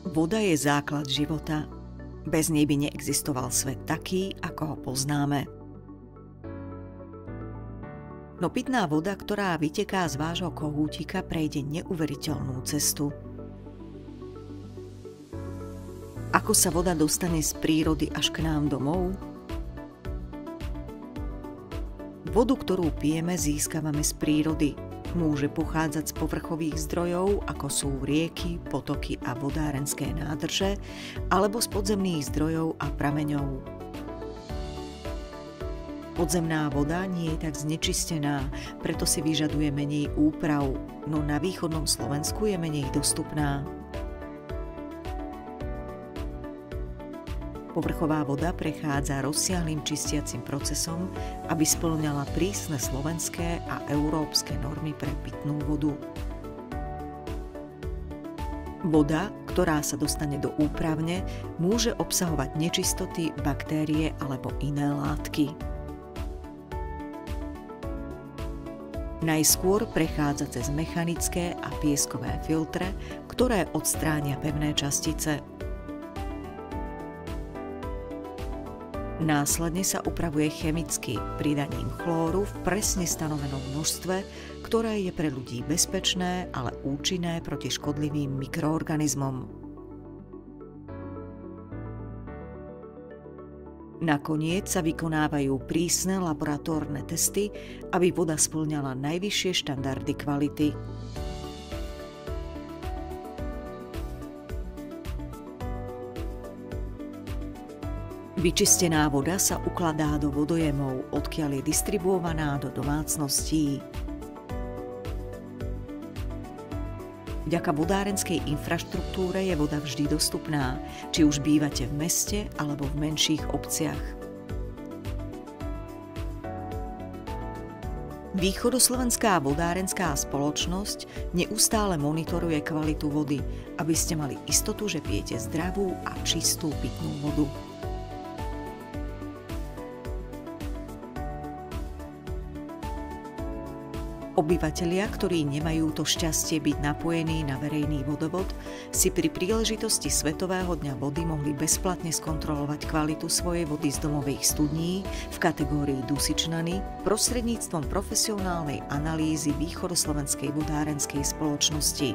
Voda je základ života. Bez nej by neexistoval svet taký, ako ho poznáme. No pitná voda, ktorá vyteká z vášho kohútika, prejde neuveriteľnú cestu. Ako sa voda dostane z prírody až k nám domov? Vodu, ktorú pijeme, získavame z prírody. Môže pochádzať z povrchových zdrojov, ako sú rieky, potoky a vodárenské nádrže, alebo z podzemných zdrojov a prameňov. Podzemná voda nie je tak znečistená, preto si vyžaduje menej úprav, no na východnom Slovensku je menej dostupná. Povrchová voda prechádza rozsiahlym čistiacim procesom, aby spĺňala prísne slovenské a európske normy pre pitnú vodu. Voda, ktorá sa dostane do úpravne, môže obsahovať nečistoty, baktérie alebo iné látky. Najskôr prechádza cez mechanické a pieskové filtre, ktoré odstránia pevné častice. Následne sa upravuje chemicky pridaním chlóru v presne stanovenom množstve, ktoré je pre ľudí bezpečné, ale účinné proti škodlivým mikroorganizmom. Nakoniec sa vykonávajú prísne laboratórne testy, aby voda spĺňala najvyššie štandardy kvality. Vyčistená voda sa ukladá do vodojemov, odkiaľ je distribuovaná do domácností. Vďaka vodárenskej infraštruktúre je voda vždy dostupná, či už bývate v meste alebo v menších obciach. Východoslovenská vodárenská spoločnosť neustále monitoruje kvalitu vody, aby ste mali istotu, že pijete zdravú a čistú pitnú vodu. Obyvatelia, ktorí nemajú to šťastie byť napojení na verejný vodovod, si pri príležitosti Svetového dňa vody mohli bezplatne skontrolovať kvalitu svojej vody z domových studní v kategórii dusičnany prostredníctvom profesionálnej analýzy Východoslovenskej vodárenskej spoločnosti.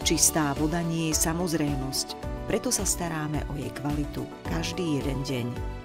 Čistá voda nie je samozrejmosť, preto sa staráme o jej kvalitu každý jeden deň.